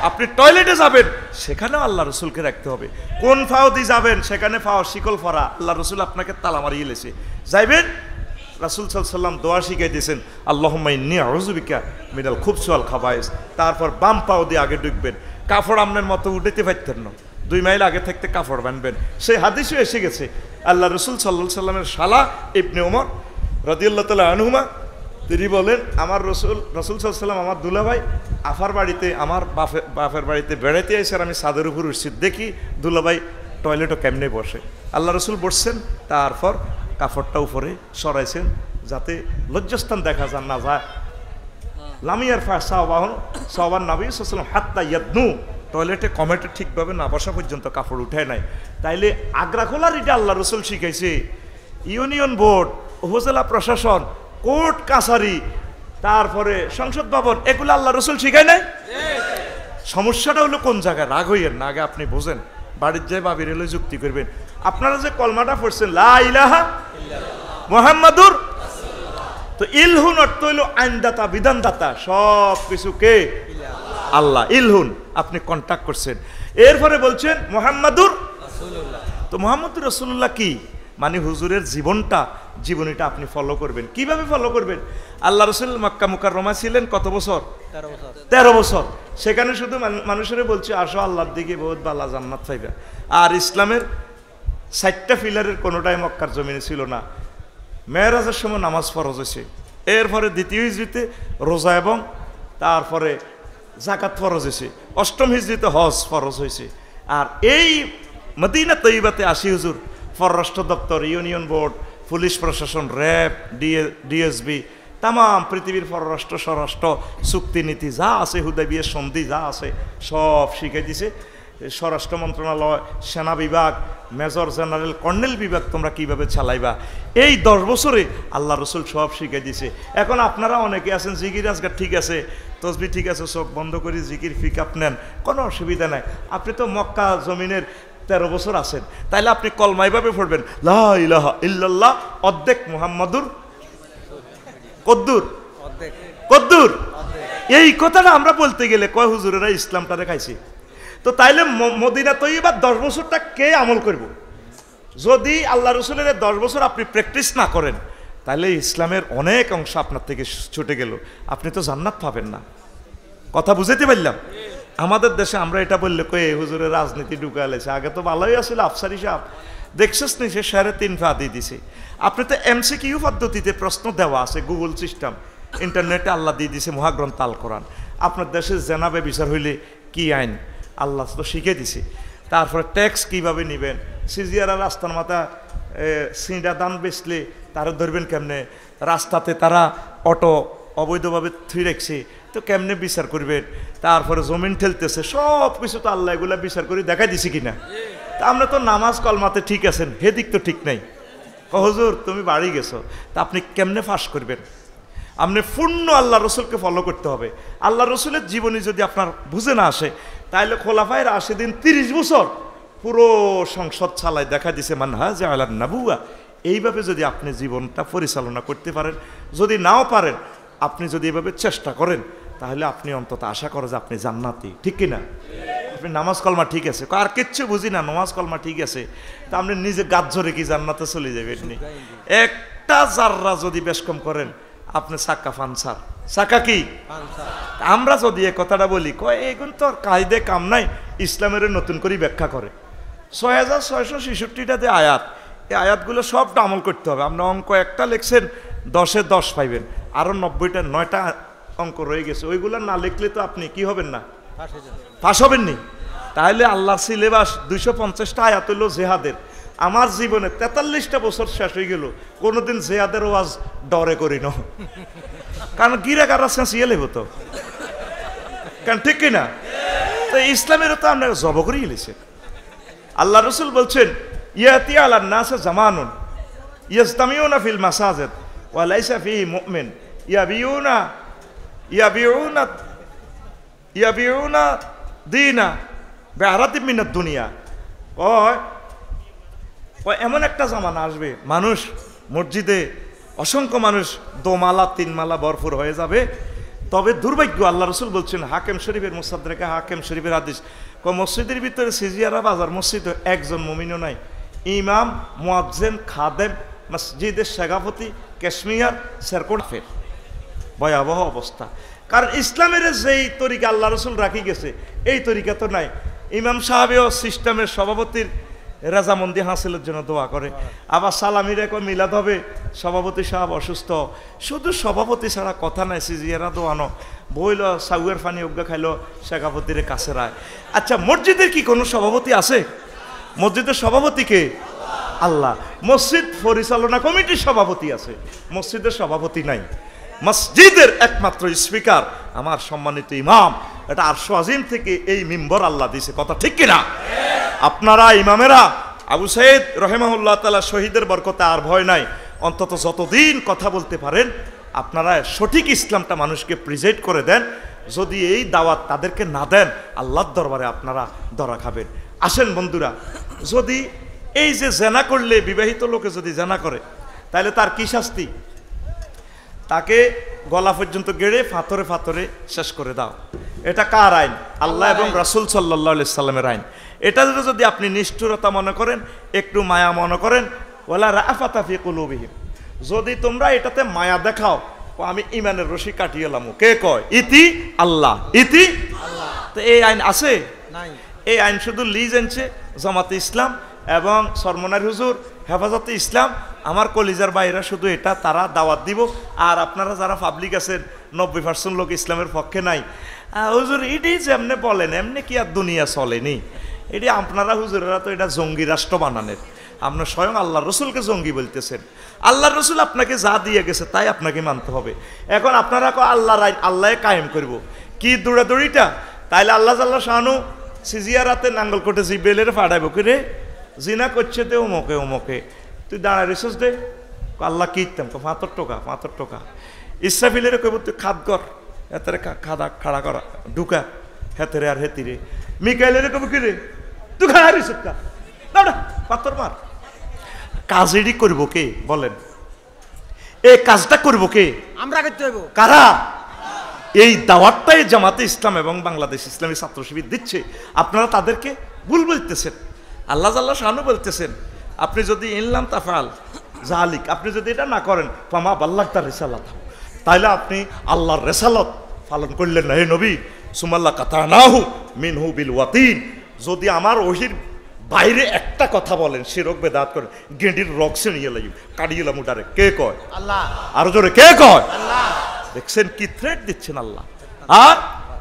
আপনি টয়লেটে যাবেন সেখানেও আল্লাহ রসুলকে রাখতে হবে। কোন ফাও দিয়ে যাবেন সেখানে ফাও শিকল ফরা, আল্লাহ রসুল আপনাকে তালা মারিয়ে লেছে। যাইবেন রাসূল সাল্লাল্লাহু আলাইহি ওয়াসাল্লাম দোয়া শিখিয়ে দিয়েছেন, আল্লাহুম্মা ইন্নী আউযু বিকা মিনাল খুবসি ওয়াল খাবায়েস। তারপর বাম পাও দিয়ে আগে ঢুকবেন, কাপড় আপনার মতো উঠাইতে পারতেন না, 2 মাইল আগে থাকতে কাপড় বানবেন। সেই হাদিসও এসে গেছে। আল্লাহ রসুল সাল্লাল্লাহু আলাইহি ওয়াসাল্লামের শালা ইবনে ওমর রাদিয়াল্লাহু তাআলা আনহুমা তিনি বলেন, আমার রসুল সাল্লাল্লাহু আলাইহি ওয়াসাল্লাম আমার দুলাভাই আফার বাড়িতে আমার বাপের বাড়িতে বেড়াইতে আইসে, আমি ছাদের উপর উঠছি, দেখি দুলাভাই টয়লেটও কেমনে বসে। আল্লাহ রসুল বসছেন, তারপর কাপড়টা উপরে সরাইছেন যাতে লজ্জাস্থান দেখা যান না যায়। লামিয়ার সাহবান নবী সাল্লাল্লাহু আলাইহি ওয়াসাল্লাম হাত্তা ইয়াদনু, টয়লেটে কমেটে ঠিকভাবে না বসা পর্যন্ত কাপড় উঠায় নাই। তাইলে আগ্রা খোলার এটা আল্লাহ রসুল শিখাইছে। ইউনিয়ন বোর্ড উপজেলা প্রশাসন কোর্ট কাছারি তারপরে সংসদ ভবন এগুলো আল্লাহ রসুল শিখায় নাই? সমস্যাটা হলো কোন জায়গায়? রাগ হইয়েন না, আগে আপনি বোঝেন, বাড়ির যাই বাবির এলে যুক্তি করবেন। আপনারা যে কলমাটা পড়ছেন লা ইলাহা মুহাম্মাদুর, তো ইলহুন অর্থ হইল আইনদাতা বিধানদাতা, সব কিছু কে? আল্লাহ। ইলহুন আপনি কন্ট্যাক্ট করছেন, এরপরে বলছেন মুহাম্মাদুর রাসূলুল্লাহ। তো মুহাম্মাদুর রাসূলুল্লাহ কি মানে? হুজুরের জীবনীটা আপনি ফলো করবেন। কিভাবে ফলো করবেন? আল্লাহ রসুল মক্কা মুকাররমা ছিলেন কত বছর? 13 বছর। সেখানে শুধু মানুষের বলছে আসো আল্লাহর দিকে, বহুত বালা জান্নাত পাইবা। আর ইসলামের 4টা পিলারের কোনোটাই মক্কার জমিনে ছিল না। মেরাজের সময় নামাজ ফরজ হয়েছে, এরপরে দ্বিতীয় হিজরিতে রোজা এবং তারপরে জাকাত ফরজ হয়েছে, 8ম হিজরিতে হজ ফরজ হয়েছে। আর এই মদিনা তৈবাতে 80 হুজুর পররাষ্ট্র দপ্তর, ইউনিয়ন বোর্ড, পুলিশ প্রশাসন, র্যাব, ডিএসবি, তাম পৃথিবীর পররাষ্ট্র স্বরাষ্ট্র চুক্তিনীতি যা আছে, হুদাইবিয়া সন্ধি যা আছে সব শিখাই দিছে। স্বরাষ্ট্র মন্ত্রণালয়, সেনা বিভাগ, মেজর জেনারেল, কর্নেল বিভাগ তোমরা কিভাবে চালাইবা, এই 10 বছরে আল্লাহ রসুল সব শিখাই দিছে। এখন আপনারা অনেকে আছেন জিকির আজকাল ঠিক আছে, তসবি ঠিক আছে, চোখ বন্ধ করে জিকির পিক আপ নেন, কোনো অসুবিধা নাই। আপনি তো মক্কা জমিনের 13 বছর আছেন, তাইলে আপনি কলমা এভাবে পড়বেন, লা ইলাহা ইল্লাল্লাহ অর্ধেক মুহাম্মাদুর কদ্দুর। এই কথাটা আমরা বলতে গেলে কয় হুজুরেরা ইসলামটা দেখাইছে। তো তাইলে মদিনা তৈবা 10 বছরটা কে আমল করব? যদি আল্লাহ রসুলের 10 বছর আপনি প্র্যাকটিস না করেন, তাহলে ইসলামের অনেক অংশ আপনার থেকে ছুটে গেল, আপনি তো জান্নাত পাবেন না। কথা বুঝাইতে পারলাম? আমাদের দেশে আমরা এটা বললে কয়ে হুজুরের রাজনীতি ঢুকালেছে, আগে তো ভালোই আসলে আফসারি সাহেব দেখছিস নি, সে 3.5 ফা দিয়ে দিছে। আপনি তো MCQ পদ্ধতিতে প্রশ্ন দেওয়া আছে, গুগল সিস্টেম, ইন্টারনেটে আল্লাহ দিয়ে দিছে মহাগ্রন্থ আল কোরআন। আপনার দেশে জেনাবে বিচার হইলে কি আইন আল্লাহ তো শিখে দিছে। তারপরে ট্যাক্স কিভাবে নেবেন, সিজিয়ারা রাস্তার মাথা সিঁড়া দান বেচলে তারা ধরবেন কেমনে, রাস্তাতে তারা অটো অবৈধভাবে থুই রাখছে তো কেমনে বিচার করবেন, তারপরে জমিন ঠেলতেছে, সব কিছু তো আল্লাহ এগুলা বিচার করে দেখাই দিছে কিনা? তা আমরা তো নামাজ কলমাতে ঠিক আছেন, হেদিক তো ঠিক নাই। হুজুর তুমি বাড়ি গেছো, তা আপনি কেমনে ফাঁস করবেন? আপনি পূর্ণ আল্লাহ রসুলকে ফলো করতে হবে। আল্লাহ রসুলের জীবনী যদি আপনার বুঝে না আসে, তাহলে খোলাফায়ে রাশিদিন 30 বছর পুরো সংসদ চালায় দেখা দিছে মানহাজ আলা নবুয়া। এইভাবে যদি আপনি জীবনটা পরিচালনা করতে পারেন, যদি নাও পারেন, আপনি যদি এভাবে চেষ্টা করেন, তাহলে আপনি অন্তত আশা করেন যে আপনি জান্নাতি, ঠিক কিনা? আপনি নামাজ কলমা ঠিক আছে, আর কিচ্ছু বুঝি না, নামাজ কলমা ঠিক আছে, তা আপনি নিজে গাছ ধরে কি জান্নাতে চলে যাবেন? একটা জাররা যদি বেশ কম করেন, আপনি সাক্কা ফানসার। সাক্কা কি? আমরা যদি এ কথাটা বলি, কয় এগুলো তো আর কায়দে কাম নাই, ইসলামের নতুন করে ব্যাখ্যা করে 6666টাতে আয়াত, এই আয়াতগুলো সবটা আমল করতে হবে। আপনি অঙ্ক একটা লিখছেন, 10-এ 10 পাইবেন, আরও 9টা অঙ্ক রয়ে গেছে, ওইগুলো না লিখলে তো আপনি কি হবেন না, পাস হবেন নি। তাহলে আল্লাহর সিলেবাস 250টা আয়াত হইল জেহাদের। আমার জীবনে 43টা বছর শেষ হয়ে গেল, কোনোদিন জেহাদের ওয়াজ ডরে করি না, কারণ গিরা কারা চেঁচিয়ে লেব তো, কারণ ঠিক কিনা? তো ইসলামেরও তো আমরা জব করে গেলেছে। আল্লাহ রসুল বলছেন, ইয়াতি আলান নাসে জামানুন ইয়াজতামিউনা ফিল মাসাজিদ ওয়া লাইসা ফিহি মুমিন ইয়াবিউনা দিনা বিআরাতিন মিনাদ দুনিয়া। এমন একটা জামানা আসবে, মানুষ মসজিদে অসংখ্য মানুষ 2 মালা 3 মালা ভরপুর হয়ে যাবে। তবে দুর্ভাগ্য, আল্লাহ রসুল বলছেন, হাকিম শরীফের মুসাদ্দেকে হাকিম শরীফের হাদিস, মসজিদের ভিতরে সিজিয়ারা বাজার মসজিদ একজন মুমিনও নাই, ইমাম, মুয়াজ্জিন, খাদেম, মসজিদের সভাপতি, ক্যাশমিয়ার, সেরকোটফের। ভয়াবহ অবস্থা। কারণ ইসলামের যেই তরিকা আল্লাহ রসুল রাখি গেছে, এই তরিকা তো নাই। ইমাম সাহেবেও সিস্টেমের সভাপতির রাজামন্দি হাসিলের জন্য দোয়া করে, আবার সালামির এক মিলাদ হবে, সভাপতি সাহেব অসুস্থ, শুধু সভাপতি ছাড়া কথা নাই, সিজিয়ারা দোয়ানো বইল, সাউয়ের ফানি অজ্ঞা খাইলো, শেখাপতির কাছে রায়। আচ্ছা, মসজিদের কি কোনো সভাপতি আছে? মসজিদের সভাপতি কে? আল্লাহ। মসজিদ পরিচালনা কমিটির সভাপতি আছে, মসজিদের সভাপতি নাই। মসজিদের একমাত্র স্পিকার আমার সম্মানিত ইমাম, এটা আরশ আজিম থেকে এই মিম্বর আল্লাহ দিয়েছে, কথা ঠিক কিনা? আপনারা ইমামেরা আবু সাইদ রহিমাহুল্লাহ তাআলা শহীদের বরকতে আর ভয় নাই, অন্তত যতদিন কথা বলতে পারেন আপনারা সঠিক ইসলামটা মানুষকে প্রেজেন্ট করে দেন। যদি এই দাওয়াত তাদেরকে না দেন, আল্লাহর দরবারে আপনারা ধরা খাবেন। আসেন বন্ধুরা, যদি এই যে জেনা করলে, বিবাহিত লোকে যদি জেনা করে, তাহলে তার কি শাস্তি? তাকে গলা পর্যন্ত গেড়ে ফাতরে ফাতরে শেষ করে দাও। এটা কার আইন? আল্লাহ এবং রাসূল সাল্লাল্লাহু আলাইহি সাল্লামের আইন। এটা যদি আপনি নিষ্ঠুরতা মনে করেন, একটু মায়া মনে করেন, ওয়ালা রাফাতা ফি কুলুবিহিম, যদি তোমরা এটাতে মায়া দেখাও, আমি ইমানের রশি কাটিয়ে এলাম। কে কয়? ইতি আল্লাহ, ইতি আল্লাহ। তো এই আইন আছে? নাই। এই আইন শুধু লিজ আনছে জামাতে ইসলাম এবং সরমনার হুজুর, হেফাজতে ইসলাম। আমার কলিজার বাইরা শুধু এটা তারা দাওয়াত দিব। আর আপনারা যারা পাবলিক আছেন, 90% লোক ইসলামের পক্ষে নাই। হুজুর এটি যেমনি বলেন এমনি কি আর দুনিয়া চলেনি? এটি আপনারা হুজুরেরা তো এটা জঙ্গি রাষ্ট্র বানানের। আপনার স্বয়ং আল্লাহ রসুলকে জঙ্গি বলতেছেন। আল্লাহ রসুল আপনাকে যা দিয়ে গেছে তাই আপনাকে মানতে হবে। এখন আপনারা আল্লাহর আইন আল্লাহ কায়েম করব, কি দৌড়াদৌড়িটা? তাইলে আল্লাহ জাল্লাহ শাহানু সিজিয়ারাতে নাঙ্গল কোটে জিবেলের ফাড়াইব কি রে, জিনা করছে তে ওমকে ওমকে, তুই দাঁড়ায় রিসোর্স দে, আল্লাহ কি ইতাম 5 টাকা ইসরাফিলের কইব তুই খাদ কর, হেতারে খাদা খাড়া করা ঢুকা, হেতেরে আর হেতিরে। মিকাইলের কইব কি রে, তুই খাড়া রিসোর্স কা দাঁড়া পাথর মার। কাজেরই করব কে বলেন? এই কাজটা করব কে? আমরা করতে হইব। কারা? এই দাওয়াতটাই জামাতে ইসলাম এবং বাংলাদেশ ইসলামী ছাত্র শিবির দিচ্ছে। আপনারা তাদেরকে ভুল বলতেছেন। আল্লাহ জাল্লাহ শানু বলতেছেন, আপনি যদি ইনলাম তাফাল জালিক, আপনি যদি এটা না করেন, ফামা বাল্লাগতা রিসালাত, তাইলে আপনি আল্লাহর রিসালাত পালন করলেন না হে নবী। সুমাল্লাহ কাতানাহু মিনহু বিল ওয়াতিন, যদি আমার ওহির বাইরে একটা কথা বলেন, শিরক বেদাত করেন, গেঁডির রক্সে নিয়ে লাগি কাটিয়ে মুটারে। কে কয়? আল্লাহ। আরো জোরে কে কয়? আল্লাহ। দেখছেন কি থ্রেট দিচ্ছেন আল্লাহ। আর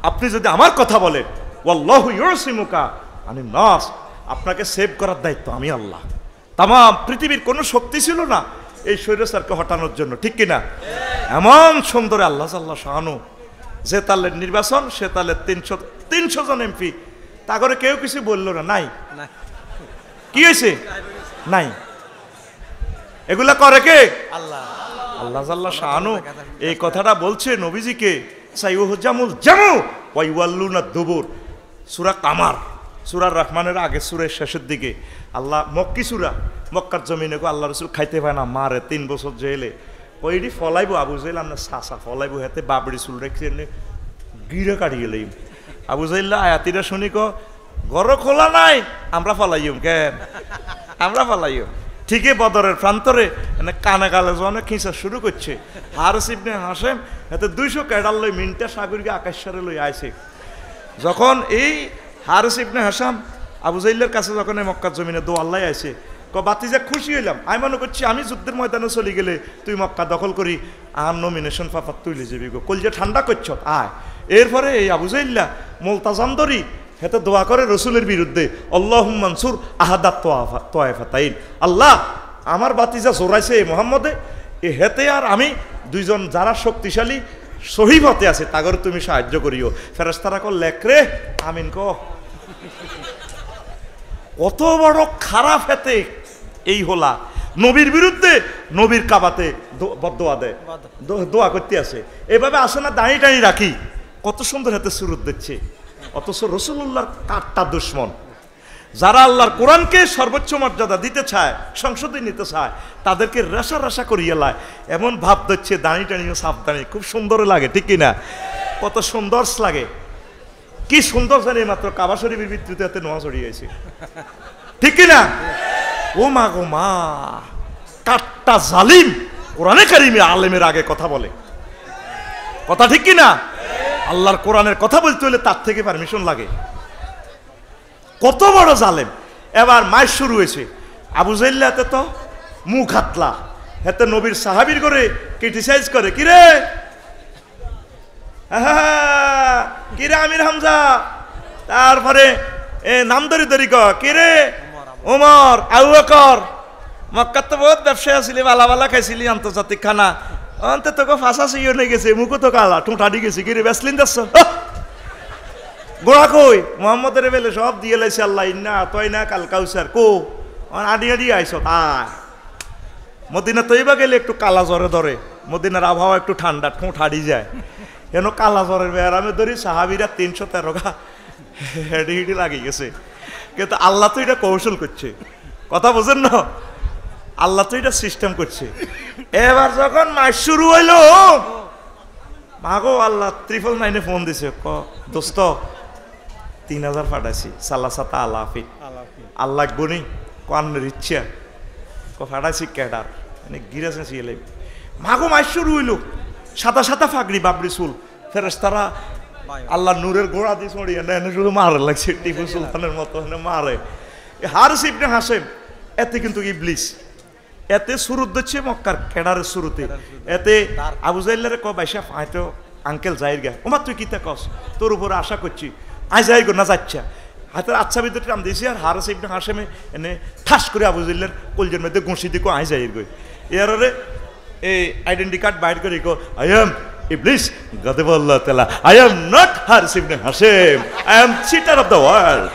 আপনি যদি আমার কথা বলেন, ওয়াল্লাহু ইউসিমুকা আনিন নাস, আপনাকে সেভ করার দায়িত্ব আমি আল্লাহ। তাম পৃথিবীর কোনো শক্তি ছিল না এই স্বৈরাচারকে হটানোর জন্য, ঠিক কিনা? এমন সুন্দর আল্লাহ আল্লাহ শাহানু, যে তালের নির্বাচন সে তালের 300 জন এমপি, তা করে কেউ কিছু বললো না, নাই কি হয়েছে? নাই। এগুলা করে কে? আল্লাহ। আল্লাহ জাল্লা শাআনু এই কথাটা বলছে নবীজিকে, সাইয়ুহজামুল জামু ওয়া ইউয়াল্লুনা দুবুর, সূরা কামার, সূরা রহমানের আগে সূরের শেষের দিকে। আল্লাহ মক্কি সূরা, মক্কার জমিনে গো আল্লাহ রাসূল খাইতে পায় না, মারে 3 বছর জেলে। ওইটি ফলাইবো আবু জাহেল, আমরা সাসা ফলাইবো, হাতে বাবড়ি চুল রেখে গিরে কাটিয়ে লইম। আবু জাহেল আয়াতিটা শুনি কো ঘর খোলা নাই, আমরা ফলাইম কেন, আমরা ফলাইম। ঠিকই বদরের প্রান্তরে কানে কালে জনে খিঁচা শুরু করছে। হারিস ইবনে হাশেম এতে 200 ক্যাডার লই মিনটা সাগরকে আকাশরে লই আইছে। যখন এই হারিস ইবনে হাসাম আবু জাহেলের কাছে যখন এই মক্কার জমিনে দোয়াল্লাই আইছে, বাতিজা খুশি হইলাম, আমি মনে করছি আমি যুদ্ধের ময়দানে চলে গেলে তুই মক্কা দখল করি আর নমিনেশন পাপার তুলে যাবি গো, কলজে ঠান্ডা করছ আয়। এরপরে এই আবু জাহেল্লা মুলতাজাম ধরি হেতে দোয়া করে রসুলের বিরুদ্ধে, আল্লাহুম্মা মানসুর আহাদাত তোয়াইফাতাইন, আল্লাহ আমার বাতিজা জোরাইছে এই মুহাম্মদে, এ হেতে আর আমি দুইজন যারা শক্তিশালী শহীদ হতে আছে তাগর তুমি সাহায্য করিও। ফেরেশতারা কল লেখরে আমিন ক। কত বড় খারাপ হেতে এই হোলা নবীর বিরুদ্ধে, নবীর কাবাতে বদদোয়া দেয়, দোয়া করতে আছে। এভাবে আসে না দাঁড়িয়ে টাড়িয়ে রাখি, কত সুন্দর হাতে সুরত দিচ্ছে। অথচ রসুল্লাহর কাটটা দুশ্মন, যারা আল্লাহর কোরআনকে সর্বোচ্চ মর্যাদা দিতে চায়, সংসদে নিতে চায়, তাদেরকে রেশা রেশা করিয়ে লায়, এমন ভাব দিচ্ছে দাঁড়িয়ে টাড়িয়ে সাবধানে। খুব সুন্দর লাগে, ঠিক কিনা? কত সুন্দর লাগে, কি সুন্দর জানি মাত্র কাবা শরীফের ভিত্তিতে হাতে নোয়া জড়িয়েছে, ঠিক কিনা? ও মা গো মা, কাটটা জালিম কোরআনে কারিমে আলেমের আগে কথা বলে, কথা ঠিক কিনা? আল্লাহর কোরআনের কথা বলতে হলে তার থেকে পারমিশন লাগে। কত বড় জালেম। এবার মাস শুরু হয়েছে, আবু জাহেল হাতে তো মুখ হাতলা, হাতে নবীর সাহাবীর করে ক্রিটিসাইজ করে, কিরে কিরে আমির হামজা, তারপরে নাম ধরি ধরি ক, কিরে ওমর, আবু বকর, মক্কার তো বহুত ব্যবসায়ী আসিলি, বালা বালা খাইছিলি আন্তর্জাতিক খানা, অন্তে তোকে ফাঁসা সিও নিয়ে গেছে, মুখো তো কালা ঠোঁটাড়ি গেছে, কিরে বেসলিন যাচ্ছ গোড়া কই? মোহাম্মদের বেলে সব দিয়ে লাইছে আল্লাহ, ইন্না তৈ না কাল কাউসার কো আডি আডি আইস। মদিনা তৈবা গেলে একটু কালা জ্বরে ধরে, মদিনার আবহাওয়া একটু ঠান্ডা, ঠোঁট হাড়ি যায়, কেন কালা জ্বরের বেড়ামে ধরি সাহাবিরা 313 গা হেডি হিডি লাগি গেছে। কিন্তু আল্লাহ তো এটা কৌশল করছে, কথা বোঝেন না? আল্লাহ তো এটা সিস্টেম করছে। এবার যখন মাস শুরু হইলো, মাগো আল্লাহ 999 ফোন দিছে, ক দোস্ত 3000 ফাটাইছি, সালাসাতা আলাফি, আল্লাহ বনি কান্নের ইচ্ছা ফাটাইছি ক্যাডার মানে গিরেছে সিলে। মাগো মাস শুরু হইলো, সাদা সাদা ফাগড়ি বাবরি চুল, ফেরেশতারা আল্লাহ নূরের গোড়া দিয়ে ছড়িয়ে নেন, শুধু মারে লাগছে টিপু সুলতানের মতো মারে। হারিস ইবনে হাশেম এতে কিন্তু ইবলিস, এতে শুরু দিচ্ছে মক্কার ক্যাডারের শুরুতে, এতে আবু জাহেলের ক বাইশা হয়তো আঙ্কেল যাইর গা, ওমা তুই কিতা কস, তোর উপরে আশা করছি, আয় যাই গো না যাচ্ছা হাতের আচ্ছা ভিতরে নাম দিয়েছি। আর হারিস ইবনে হাশেমে এনে ঠাস করে আবু জাহেলের কলজের মধ্যে ঘুষি দিকো আয় যাইর গই। এরে এই আইডেন্টি কার্ড বাইর করে গো, আই এম ইবলিস গাদাবাল্লাহ তাআলা, আই এম নট হারিস ইবনে হাশেম, I am cheater of the world.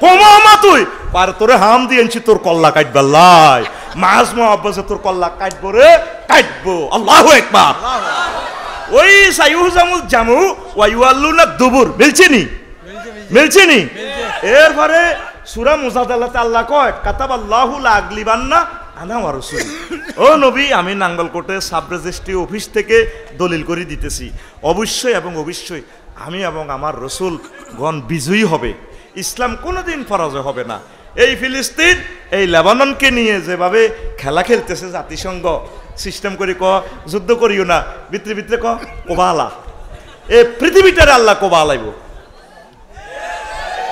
কোমা তুই পার তোরে হাম দিয়েছি তোর কল্লা কাটবাল্লাই, মাস মহাব্বসে তোর কল্লা কাটবো রে, কাটবো। আল্লাহু আকবার। ওই সাইয়ুহজামুল জামু ওয়া ইউয়াল্লুনা দুবুর মিলছে নি, মিলছে নি। এরপরে সূরা মুজাদালাতে আল্লাহ কয় কাতাবাল্লাহু লা আগলিবান্না আনা ওয়া রাসূলি। ও নবী, আমি নাঙ্গলকোটে সাব রেজিস্ট্রি অফিস থেকে দলিল করে দিতেছি, অবশ্যই এবং অবশ্যই আমি এবং আমার রাসূল গণ বিজয়ী হবে, ইসলাম কোনোদিন পরাজয় হবে না। এই ফিলিস্তিন, এই লেবাননকে নিয়ে যেভাবে খেলা খেলতেছে জাতিসংঘ, সিস্টেম করে ক যুদ্ধ করিও না, ভিতরে ভিতরে ক কোবালা, এই পৃথিবীটারে আল্লাহ কোবালাইব,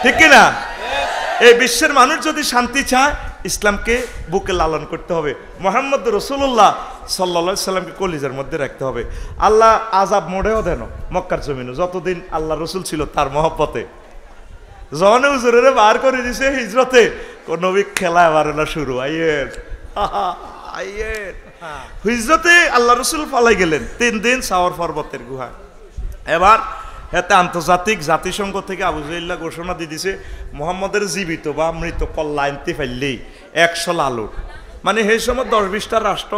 ঠিক কিনা? এই বিশ্বের মানুষ যদি শান্তি চায়, ইসলামকে বুকে লালন করতে হবে, মুহাম্মদ রাসূলুল্লাহ সাল্লাল্লাহু আলাইহি সাল্লামকে কলিজার মধ্যে রাখতে হবে। আল্লাহ আযাব মোড়েও দেন মক্কার জমিনে, যতদিন আল্লাহ রসুল ছিল তার মহব্বতে, জনে হুজুরের বার করে দিছে হিজরতে, কোন নবী খেলা এবার না শুরু, আইয়ের আইয়ের হিজরতে আল্লাহ রসুল পালাই গেলেন 3 দিন সাওয়ার পর্বতের গুহায়। এবার এতে আন্তর্জাতিক জাতিসংঘ থেকে আবু জাহিল্লা ঘোষণা দিয়ে দিছে মোহাম্মদের জীবিত বা মৃত কল্লা আনতে পারলেই 100 লালু, মানে সেই সময় 10-20টা রাষ্ট্র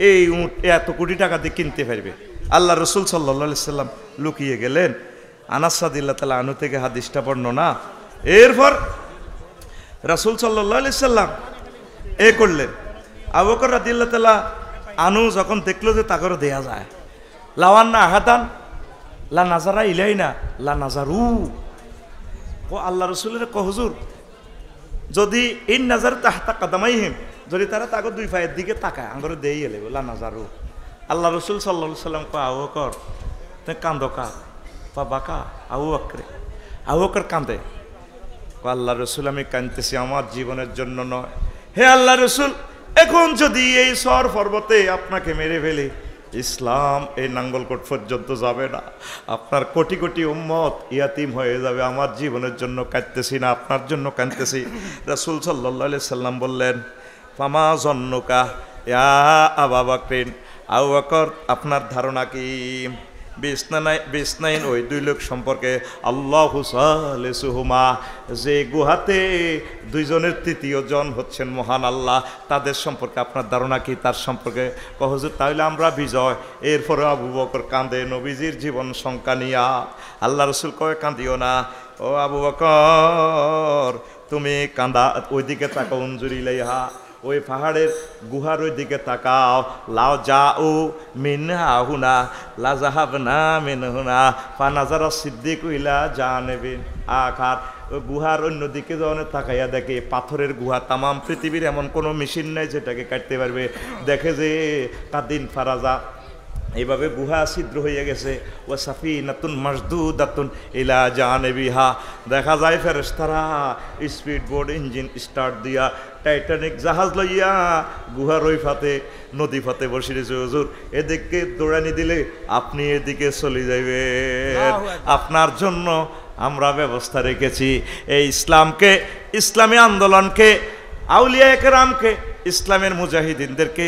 এই উট এত কোটি টাকা দিয়ে কিনতে পারবে। আল্লাহ রসুল সাল্লাল্লাহু আলাইহি সাল্লাম লুকিয়ে গেলেন। আনাস রাদিয়াল্লাহু তাআলা আনহু থেকে হাদিসটা বর্ণনা। এরপর রাসূল সাল্লাল্লাহু আলাইহি সাল্লাম এ করলেন। আবু বকর রাদিয়াল্লাহু তাআলা আনহু যখন দেখলো যে তাকে দেয়া যায়, লাওয়ান্না আহাদান লা নাজারা ইলাইনা লা নাজারু, ও আল্লাহ রসুলের হুজুর যদি ইন নাজার তাহতা কাদামাইহিম, যদি তারা তাকে দুই পায়ের দিকে তাকায় আঙ্গরে দেই এলে লা নাজারু। আল্লাহ রসুল সাল্লাল্লাহু আলাইহি সাল্লাম কো আবু বকর তে কান্দো কা পা বাকা আবু বকর, আবু বকর কান্দে। আল্লাহ রসুল আমি কাঁদতেছি আমার জীবনের জন্য নয়, হে আল্লাহ রসুল এখন যদি এই সর পর্বতে আপনাকে মেরে ফেলে ইসলাম এই নাঙ্গলকোট পর্যন্ত যাবে না, আপনার কোটি কোটি উম্মত ইয়াতিম হয়ে যাবে। আমার জীবনের জন্য কাঁদতেছি না, আপনার জন্য কাঁদতেছি। রাসূল সাল্লাল্লাহু আলাইহি সাল্লাম বললেন ফামা জন্নুকা ইয়া আবু বকর, আবু বকর আপনার ধারণা কি বিসনাইন ওই দুই লোক সম্পর্কে, আল্লাহু সালিসুহুমা, যে গুহাতে দুইজনের তৃতীয় জন হচ্ছেন মহান আল্লাহ, তাদের সম্পর্কে আপনার ধারণা কি? তার সম্পর্কে হুজুর তাহলে আমরা বিজয়। এরপরে আবু বকর কাঁদে নবীজির জীবন সংখ্যা নিয়া। আল্লাহ রসুল কয় কাঁদিও না ও আবু বকর, তুমি কাঁদা ওইদিকে তাকাও, উনজুরি ইলাইহা, ওই পাহাড়ের গুহার ওই দিকে তাকাও। লাও যাও মিনহা হুনা লা যাহাবনা মিনহুনা ফানাজারা সিদ্দিক ইলা জানিবিন আখার। ওই গুহার অন্যদিকে যখন তাকাইয়া দেখে পাথরের গুহা, তামাম পৃথিবীর এমন কোনো মেশিন নাই যেটাকে কাটতে পারবে। দেখে যে কাদিন ফারাজা এইভাবে গুহা ছিদ্র হয়ে গেছে। ও সাফিনাতুন মাসদুদাতুন ইলা জানিবিহা, দেখা যায় ফেরেশতারা স্পিড বোর্ড ইঞ্জিন স্টার্ট দিয়া টাইটানিক জাহাজ লইয়া গুহার ওই ফাতে নদী ফাতে বসে রয়েছে। হুজুর এদিকে দৌড়ানি দিলে আপনি এদিকে চলে যাইবেন। আপনার জন্য আমরা ব্যবস্থা রেখেছি। এই ইসলামকে, ইসলামী আন্দোলনকে, আউলিয়া কেরামকে, ইসলামের মুজাহিদিনদেরকে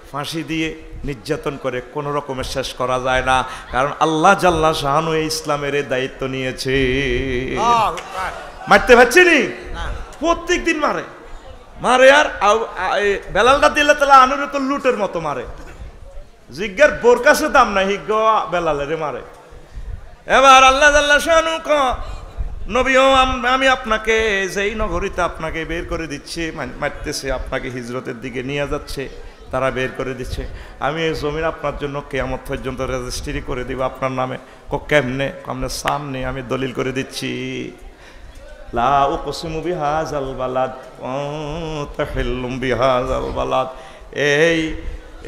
ফাঁসি দিয়ে নির্যাতন করে কোনো রকমের শেষ করা যায় না, কারণ আল্লাহ জাল্লা শাহানু এই ইসলামের দায়িত্ব নিয়েছে। মারতে পারছি নি, প্রত্যেক দিন মারে মারে। আর বেলাল রাদিয়াল্লাহু তাআলা আনহু তো লুটের মতো মারে, জিজ্ঞার বোর কাছে দাম নাই, হিজ্ঞ বেলালের মারে। এবার আল্লাহ জাল্লা শাহানু ক নবীও আমি আপনাকে যেই নগরীতে আপনাকে বের করে দিচ্ছে, মারতেছে, আপনাকে হিজরতের দিকে নিয়ে যাচ্ছে, তারা বের করে দিচ্ছে, আমি এই জমিন আপনার জন্য কিয়ামত পর্যন্ত রেজিস্ট্রি করে দিব আপনার নামে। কেমনে? আপনার সামনে আমি দলিল করে দিচ্ছি। লা উকসিমু বিহাযাল বালাদ ওয়া তাহিল্লুম বিহাযাল বালাদ,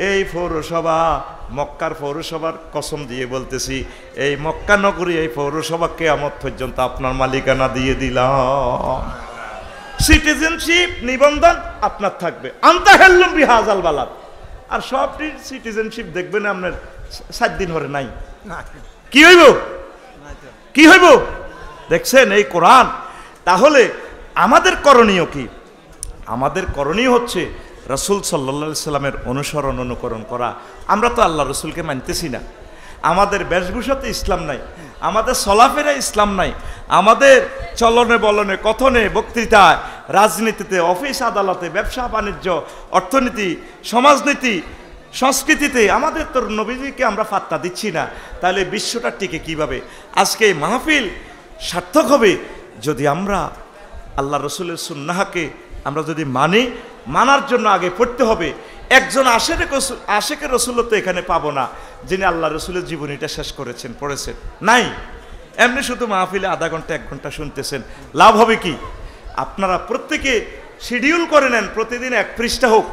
এই পৌরসভা মক্কার পৌরসভার কসম দিয়ে বলতেছি, এই মক্কা নগরী এই পৌরসভা কিয়ামত পর্যন্ত আপনার মালিকানা দিয়ে দিলাম। সিটিজেনশিপ নিবন্ধন আপনার থাকবে, আনতাহিল্লুম বিহাযাল বালাদ। আর সবটি সিটিজেনশিপ দেখবেন আপনার 7 দিন ধরে নাই। কি হইব? কি হইব? দেখছেন এই কোরআন। তাহলে আমাদের করণীয় কি? আমাদের করণীয় হচ্ছে রাসূল সাল্লাল্লাহু আলাইহি সাল্লামের অনুসরণ অনুকরণ করা। আমরা তো আল্লাহ রসুলকে মানতেছি না, আমাদের বেশভূষাতে ইসলাম নাই, আমাদের চলাফেরা ইসলাম নাই, আমাদের চলনে বলনে কথনে বক্তৃতায় রাজনীতিতে অফিস আদালতে ব্যবসা বাণিজ্য অর্থনীতি সমাজনীতি সংস্কৃতিতে আমাদের তো নবীজিকে আমরা পাত্তা দিচ্ছি না। তাহলে বিশ্বটা টিকে কিভাবে? আজকে এই মাহফিল সার্থক হবে যদি আমরা আল্লাহ রসুলের সুন্নাহকে আমরা যদি মানি। মানার জন্য আগে পড়তে হবে। একজন আশেকের রসুল তো এখানে পাবো না যিনি আল্লাহ রসুলের জীবনীটা শেষ করেছেন, পড়েছেন, নাই। এমনি শুধু মাহফিলে আধা ঘন্টা 1 ঘন্টা শুনতেছেন, লাভ হবে কি? আপনারা প্রত্যেকে শিডিউল করে নেন, প্রতিদিন 1 পৃষ্ঠা হোক,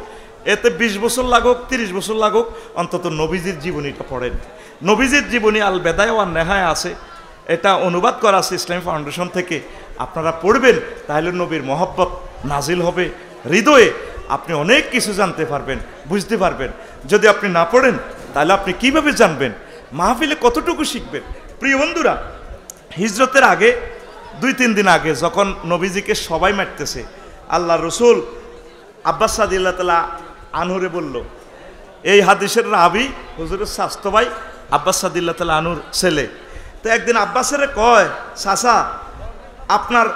এতে 20 বছর লাগুক 30 বছর লাগুক, অন্তত নবীজির জীবনীটা পড়েন। নবীজির জীবনী আল বেদায়া ওয়ান নেহায়া আছে, এটা অনুবাদ করা আছে ইসলামী ফাউন্ডেশন থেকে। আপনারা পড়বেন, তাহলে নবীর মহব্বত নাজিল হবে হৃদয়ে, আপনি অনেক কিছু জানতে পারবেন, বুঝতে পারবেন। যদি আপনি না পড়েন তাহলে আপনি কিভাবে জানবেন? মাহফিলে কতটুকু শিখবেন? প্রিয় বন্ধুরা, হিজরতের আগে 2-3 দিন আগে যখন নবীজিকে সবাই মারতেছে, আল্লাহ রসুল আব্বাস রাদিয়াল্লাহু তাআলা আনহুরে বলল, এই হাদিসের রাবি হুজুরের স্বাস্থ্য ভাই আব্বাস রাদিয়াল্লাহু তাআলা আনহুর ছেলে, তো একদিন আব্বাসের কয়, চাচা আপনার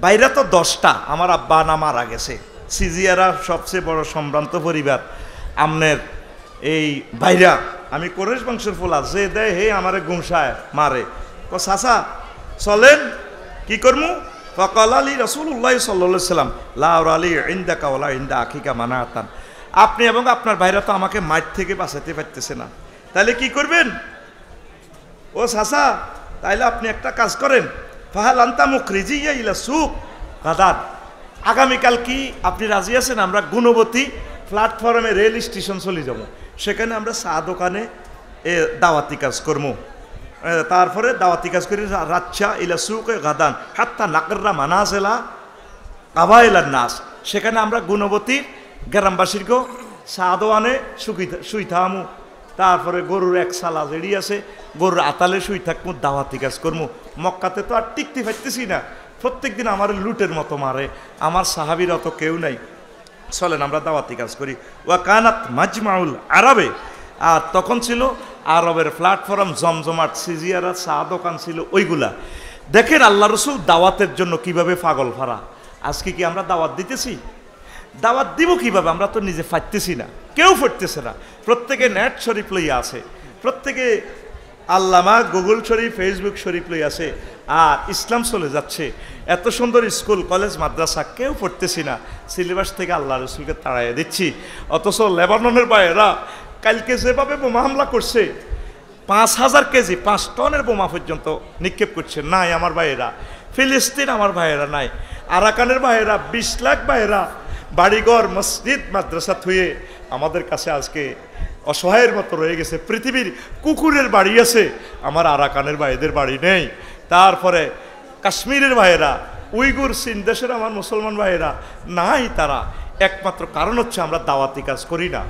বাইরে তো 10টা, আমার আব্বা না মারা গেছে, সিজিয়ারা সবচেয়ে বড় সম্ভ্রান্ত পরিবার, আমনের এই বাইরা, আমি কোরেশ বংশের ফোলা, যে দেয় হে আমারে গুমসায় মারে, চাচা চলেন কি করমু? ফকাল আলী রাসূলুল্লাহ সাল্লাল্লাহু আলাইহি সাল্লাম লা আলী ইনদাকা ওয়ালা ইনদা আখিকা মানাতান, আপনি এবং আপনার ভাইরা তো আমাকে মাঠ থেকে বাঁচাতে পারতেছে না, তাহলে কি করবেন? ও চাচা তাইলে আপনি একটা কাজ করেন, ফাহাল আনতা মুখরিজিয়া ইলা সুক গাদান, আগামীকাল কি আপনি রাজি আছেন? আমরা গুণবতী প্ল্যাটফর্মে রেল স্টেশন চলে যাব, সেখানে আমরা চা দোকানে দাওয়াতি কাজ করবো, তারপরে দাওয়াতি কাজ করি রাচ্চা ইলা সুক গাদান হাত্তা নাকররা মানাজেলা আবাইলার নাস, সেখানে আমরা গুণবতী গ্রামবাসীরকেও চা দোয়ানে শুই থামু, তারপরে গরুর এক সালা জেড়ি আছে, গরুর আতালে শুই থাকবো, দাওয়াতি কাজ করবো। মক্কাতে তো আর টিকতে পারতেছি না, প্রত্যেক দিন আমার লুটের মতো মারে, আমার সাহাবীর অত কেউ নাই, চলেন আমরা দাওয়াতি কাজ করি। ওয়া কানাত মাজমাউল আরবে, আর তখন ছিল আরবের প্ল্যাটফর্ম, জমজমাট, সিজিয়ারা, চা দোকান ছিল ওইগুলা। দেখেন আল্লাহ রসুল দাওয়াতের জন্য কিভাবে পাগল ফারা। আজকে কি আমরা দাওয়াত দিতেছি? দাওয়াত দিব কিভাবে? আমরা তো নিজে ফাটতেছি না, কেউ ফুটতেছে না, প্রত্যেকে নেট শরীফ লইয়া আছে, প্রত্যেকে আল্লামা গুগল শরীফ, ফেসবুক শরীফ লই আছে, আর ইসলাম চলে যাচ্ছে। এত সুন্দর স্কুল কলেজ মাদ্রাসা, কেউ পড়তেছি না, সিলেবাস থেকে আল্লাহ রসুলকে তাড়াইয়া দিচ্ছি। অথচ লেবাননের ভাইয়েরা কালকে যেভাবে বোমা হামলা করছে, 5000 কেজি 5 টনের বোমা পর্যন্ত নিক্ষেপ করছে, নাই আমার ভাইয়েরা। ফিলিস্তিন আমার ভাইয়েরা নাই, আরাকানের ভাইয়েরা, 20 লাখ ভাইয়েরা বাড়িঘর মসজিদ মাদ্রাসা থুয়ে আমাদের কাছে আজকে অসহায়ের মতো রয়ে গেছে। পৃথিবীর কুকুরের বাড়ি আছে, আমার আরাকানের ভাইদের বাড়ি নেই। তারপরে কাশ্মীরের ভাইয়েরা, উইগুর চীন দেশের আমার মুসলমান ভাইয়েরা নাই, তারা একমাত্র কারণ হচ্ছে আমরা দাওয়াতি কাজ করি না।